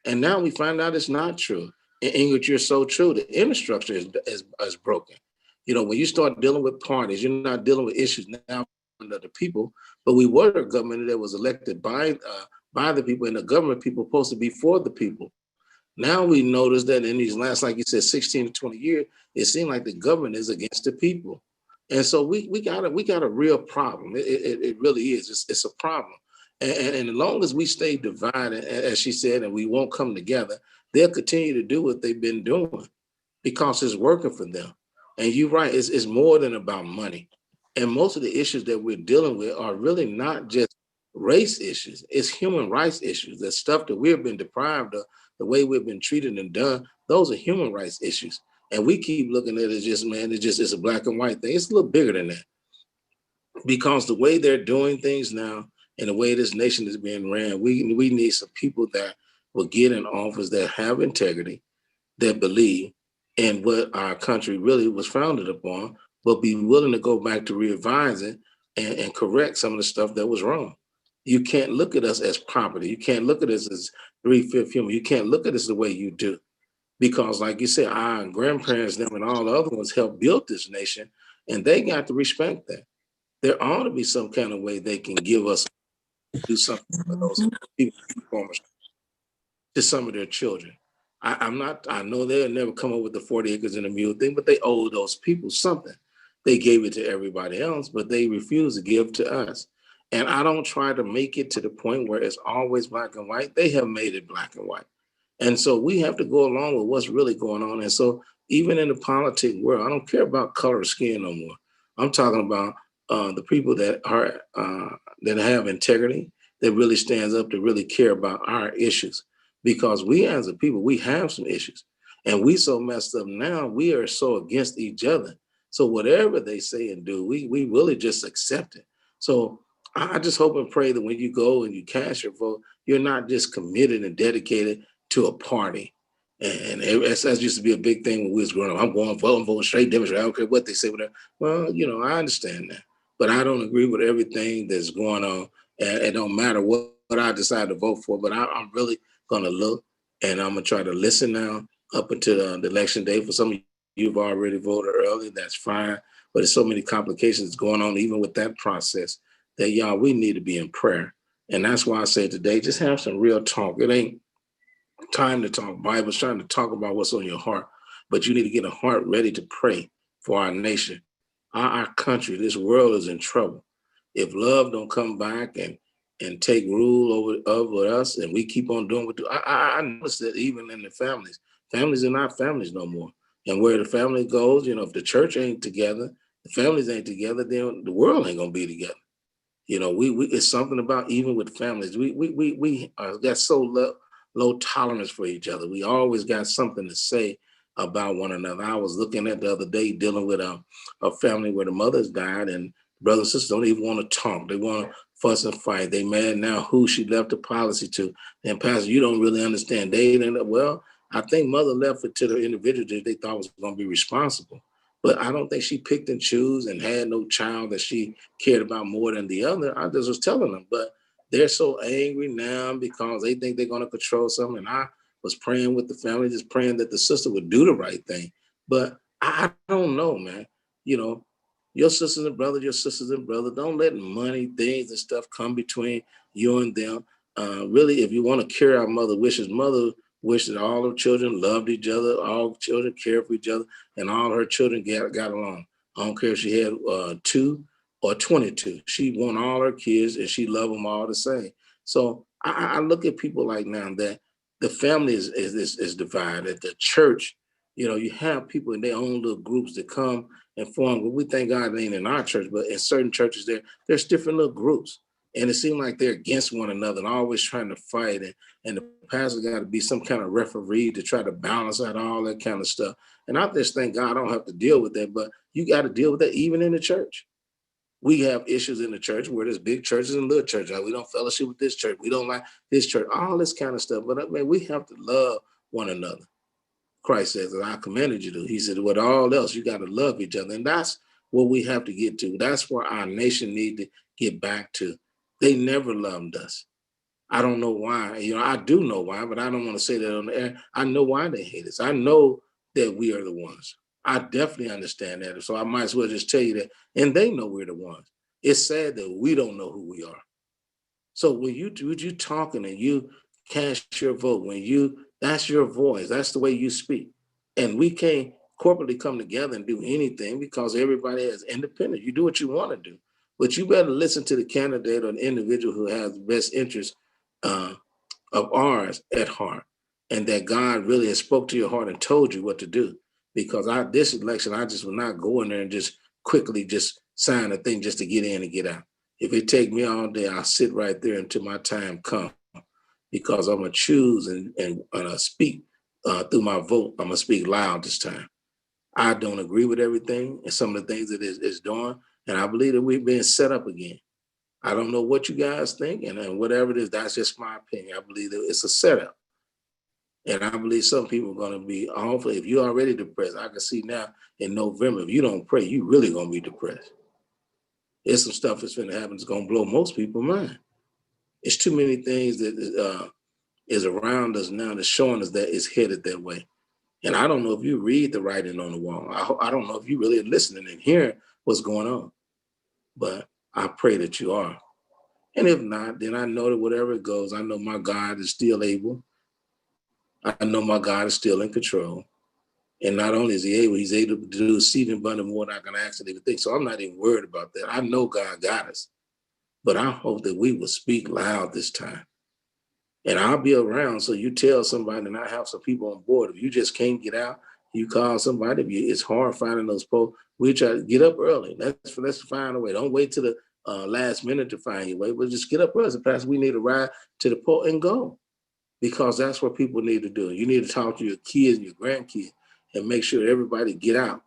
And now we find out it's not true. And Ingrid, you're so true. The infrastructure is broken. You know, when you start dealing with parties, you're not dealing with issues now of the people, but we were a government that was elected by the people, and the government people supposed to be for the people. Now we notice that in these last, like you said, 16 to 20 years, it seemed like the government is against the people. And so we got a real problem. It really is. It's a problem. And as long as we stay divided, as she said, and we won't come together, they'll continue to do what they've been doing because it's working for them. And you're right, it's more than about money. And most of the issues that we're dealing with are really not just race issues, it's human rights issues. The stuff that we've been deprived of, the way we've been treated and done, those are human rights issues. And we keep looking at it as just, man, it's a black and white thing. It's a little bigger than that because the way they're doing things now and the way this nation is being ran, we need some people that will get in office that have integrity, that believe in what our country really was founded upon, but be willing to go back to revise it and correct some of the stuff that was wrong. You can't look at us as property. You can't look at us as three-fifth human. You can't look at us the way you do. Because like you said, our grandparents, them and all the other ones helped build this nation, and they got to respect that. There ought to be some kind of way they can give us, do something for those people to some of their children. I know they'll never come up with the 40 acres and a mule thing, but they owe those people something. They gave it to everybody else, but they refuse to give to us. And I don't try to make it to the point where it's always black and white. They have made it black and white. And so we have to go along with what's really going on. And so even in the politic world, I don't care about color of skin no more. I'm talking about the people that are that have integrity, that really stands up, to really care about our issues. Because we as a people, we have some issues. And we so messed up now, we are so against each other. So whatever they say and do, we really just accept it. So I just hope and pray that when you go and you cast your vote, you're not just committed and dedicated to a party. And that used to be a big thing when we was growing up. I'm voting straight Democrat. I don't care what they say, whatever. Well, you know, I understand that. But I don't agree with everything that's going on. And it don't matter what I decide to vote for, but I'm really going to look, and I'm going to try to listen now up until the election day. For some of you've already voted early, that's fine. But there's so many complications going on, even with that process, that y'all, we need to be in prayer. And that's why I say today, just have some real talk. It ain't time to talk Bible. It's trying to talk about what's on your heart, but you need to get a heart ready to pray for our nation, our country. This world is in trouble. If love don't come back and take rule over us, and we keep on doing what do, I noticed that even in the families are not families no more. And where the family goes, you know, if the church ain't together, the families ain't together, then the world ain't gonna be together. You know, we it's something about even with families. We got so low tolerance for each other. We always got something to say about one another. I was looking at the other day dealing with a family where the mothers died, and brothers and sisters don't even want to talk. They want to fuss and fight. They mad now who she left the policy to. And Pastor, you don't really understand. They didn't. Well, I think mother left it to the individual that they thought was going to be responsible. But I don't think she picked and chose and had no child that she cared about more than the other. I just was telling them, but they're so angry now because they think they're going to control something. And I was praying with the family, just praying that the sister would do the right thing. But I don't know, man. You know, your sisters and brothers, don't let money, things and stuff come between you and them. Really, if you want to carry out mother wished that all her children loved each other, all children cared for each other, and all her children got along. I don't care if she had 2 or 22. She want all her kids and she loved them all the same. So I look at people like now that the family is divided. The church, you know, you have people in their own little groups that come and form. But we thank God it ain't in our church, but in certain churches there's different little groups. And it seems like they're against one another and always trying to fight. And the pastor got to be some kind of referee to try to balance out all that kind of stuff. And I just thank God I don't have to deal with that, but you got to deal with that even in the church. We have issues in the church where there's big churches and little churches. Like we don't fellowship with this church. We don't like this church, all this kind of stuff. But I mean, we have to love one another. Christ says, that I commanded you to. He said, with all else, you got to love each other. And that's what we have to get to. That's where our nation needs to get back to. They never loved us. I don't know why. I do know why, but I don't want to say that on the air. I know why they hate us. I know that we are the ones. I definitely understand that. So I might as well just tell you that. And they know we're the ones. It's sad that we don't know who we are. So when you talking and you cast your vote, that's your voice. That's the way you speak. And we can't corporately come together and do anything because everybody is independent. You do what you want to do, but you better listen to the candidate or the individual who has the best interest uh, of ours at heart, and that God really has spoke to your heart and told you what to do. Because this election, I just will not go in there and just quickly just sign a thing just to get in and get out. If it take me all day, I'll sit right there until my time comes, because I'm gonna choose and speak through my vote. I'm gonna speak loud this time. I don't agree with everything and some of the things that is doing, and I believe that we're being set up again. I don't know what you guys think, and whatever it is, that's just my opinion. I believe that it's a setup. And I believe some people are going to be awful. If you're already depressed, I can see now in November, if you don't pray, you really going to be depressed. There's some stuff that's going to happen that's going to blow most people's mind. It's too many things that is around us now that's showing us that it's headed that way. And I don't know if you read the writing on the wall. I don't know if you really are listening and hearing what's going on. But I pray that you are. And if not, then I know that whatever it goes, I know my God is still able. I know my God is still in control. And not only is he able, he's able to do exceeding abundant more than I can actually even think. So I'm not even worried about that. I know God got us. But I hope that we will speak loud this time. And I'll be around. So you tell somebody, and I have some people on board. If you just can't get out, you call somebody. It's hard finding those posts. We try to get up early. Let's find a way. Don't wait till the last minute to find your way, but just get up early. Pastor, we need to ride to the poll and go, because that's what people need to do. You need to talk to your kids and your grandkids and make sure everybody get out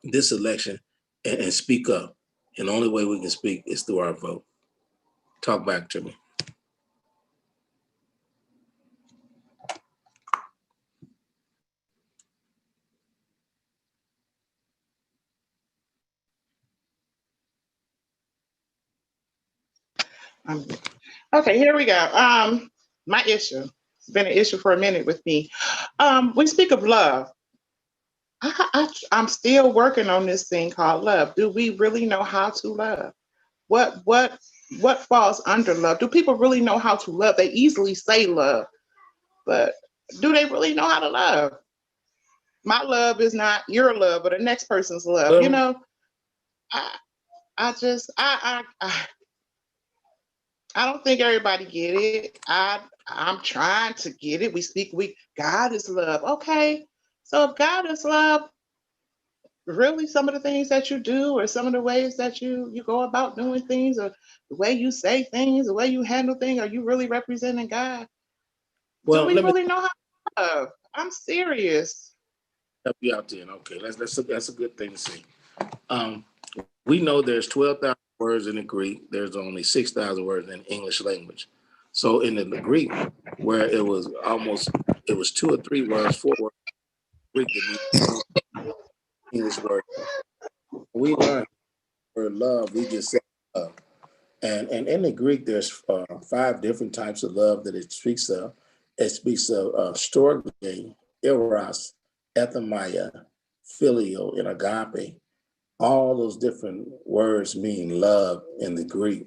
this election and speak up. And the only way we can speak is through our vote. Talk back to me. Okay, here we go. My issue. It's been an issue for a minute with me. We speak of love. I'm still working on this thing called love. Do we really know how to love? What falls under love? Do people really know how to love? They easily say love, but do they really know how to love? My love is not your love, but the next person's love. Well, I just I don't think everybody get it. I'm trying to get it. God is love. Okay. So if God is love, really some of the things that you do, or some of the ways that you go about doing things, or the way you say things, the way you handle things, are you really representing God? Do we let me really know how to love? I'm serious. help you out then. Okay, that's a good thing to say. Um, we know there's 12,000 words in the Greek. There's only 6,000 words in English language. So in the Greek, where it was 2 or 3 words, 4 words Greek that mean English word. We learn word love. We just say love. And in the Greek, there's 5 different types of love that it speaks of. It speaks of storge, eros, ethymia, filial, and agape. All those different words mean love in the Greek.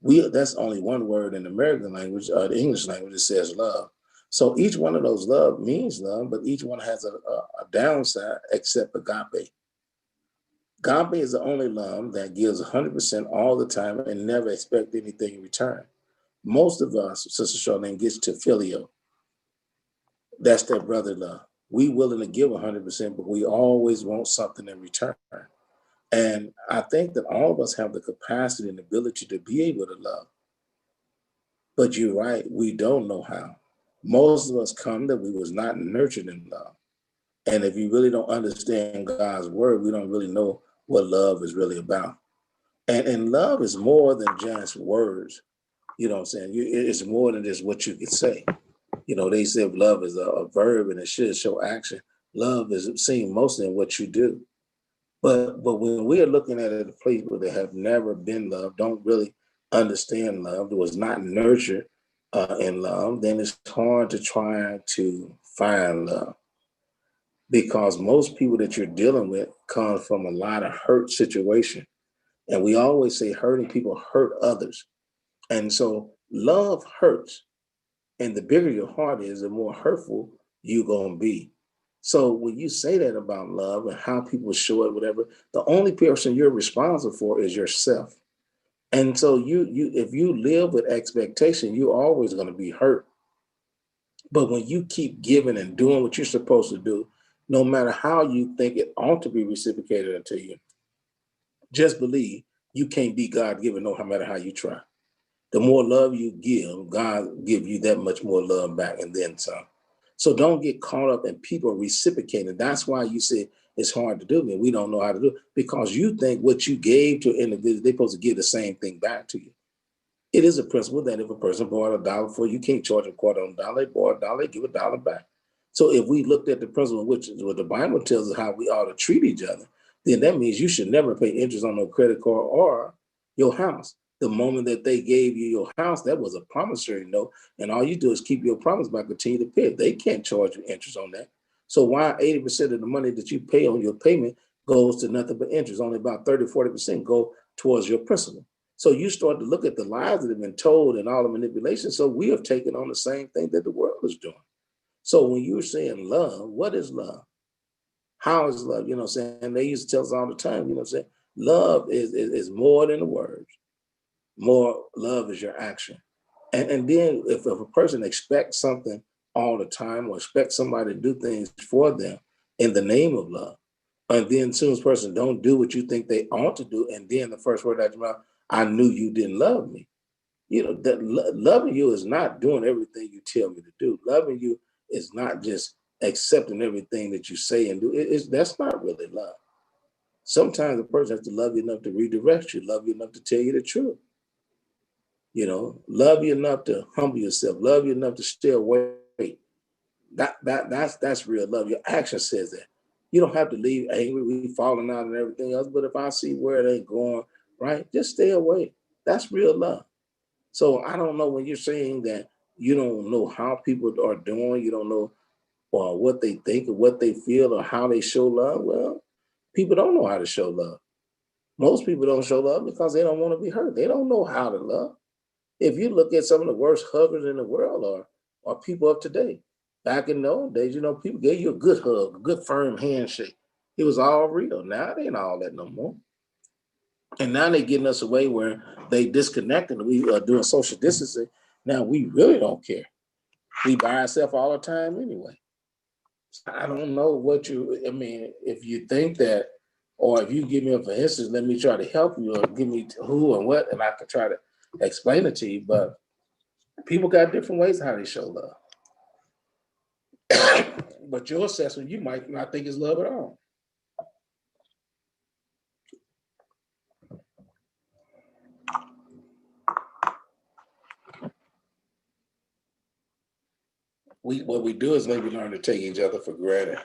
That's only one word in the American language, the English language, that says love. So each one of those love means love, but each one has a downside except agape. Agape is the only love that gives 100% all the time and never expect anything in return. Most of us, Sister Charlene, gets to filial. That's that brother love. We willing to give 100%, but we always want something in return. And I think that all of us have the capacity and ability to be able to love. But you're right, we don't know how. Most of us come that we was not nurtured in love. And if you really don't understand God's word, we don't really know what love is really about. And love is more than just words. You know what I'm saying? It's more than just what you can say. They said love is a verb and it should show action. Love is seen mostly in what you do. But when we are looking at a place where they have never been loved, don't really understand love, was not nurtured, in love, then it's hard to try to find love because most people that you're dealing with come from a lot of hurt situation. And we always say hurting people hurt others. And so love hurts. And the bigger your heart is, the more hurtful you're going to be. So when you say that about love and how people show it, whatever, the only person you're responsible for is yourself. And so you if you live with expectation, you're always going to be hurt. But when you keep giving and doing what you're supposed to do, no matter how you think it ought to be reciprocated unto you, just believe you can't be God given no matter how you try. The more love you give, God give you that much more love back and then some. So don't get caught up in people reciprocating. That's why you say it's hard to do, and we don't know how to do it because you think what you gave to an individual, they're supposed to give the same thing back to you. It is a principle that if a person borrowed $1 for you, can't charge a quarter on a dollar, borrow $1, give $1 back. So if we looked at the principle, which is what the Bible tells us how we ought to treat each other, then that means you should never pay interest on no credit card or your house. The moment that they gave you your house, that was a promissory note, and all you do is keep your promise by continue to pay it. They can't charge you interest on that. So why 80% of the money that you pay on your payment goes to nothing but interest? Only about 30-40% go towards your principal. So you start to look at the lies that have been told and all the manipulation. So we have taken on the same thing that the world is doing. So when you're saying love, what is love? How is love? You know what I'm saying? They used to tell us all the time, you know what I'm saying? Love is more than the words. More love is your action. And then if a person expects something all the time or expects somebody to do things for them in the name of love, and then as soon as person don't do what you think they ought to do, and then the first word out your mouth, I knew you didn't love me. You know, that loving you is not doing everything you tell me to do. Loving you is not just accepting everything that you say and do. That's not really love. Sometimes a person has to love you enough to redirect you, love you enough to tell you the truth. You know, love you enough to humble yourself, love you enough to stay away. That's real love. Your action says that. You don't have to leave angry, we falling out and everything else. But if I see where it ain't going, right, just stay away. That's real love. So I don't know when you're saying that you don't know how people are doing, you don't know what they think or what they feel or how they show love. Well, people don't know how to show love. Most people don't show love because they don't want to be hurt. They don't know how to love. If you look at some of the worst huggers in the world are people of today. Back in the old days, you know, people gave you a good hug, a good firm handshake. It was all real. Now it ain't all that no more. And now they're getting us away where they disconnected. We are doing social distancing. Now we really don't care. We by ourselves all the time anyway. I don't know I mean, if you think that, or if you give me, for instance, let me try to help you or give me who and what, and I can try to explain it to you. But people got different ways how they show love. But your assessment, you might not think is love at all. What we do is maybe learn to take each other for granted.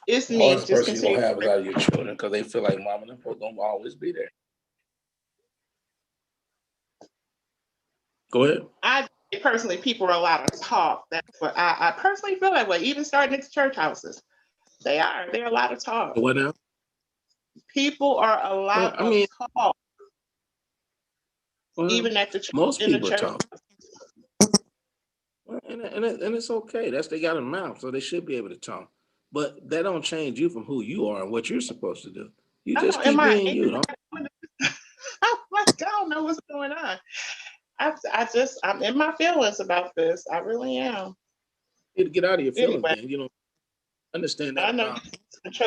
It's The me. hardest Just person you're continue. gonna have is out of your children because they feel like mom and them folks gonna always be there. Go ahead. I personally, people are a lot of talk. That's what I personally feel that way. Even starting at the church houses, they're a lot of talk. What now? People are a Well, lot I of mean, talk, well, even at the church, most in the people are church. talking. Well, and it's okay. That's they got a mouth, so they should be able to talk. But that don't change you from who you are and what you're supposed to do. You Oh, just keep am I? being you. Don't I'm like, I don't know what's going on. I'm in my feelings about this. I really am. get out of your feelings, Anyway, then. You know, understand that I know about you control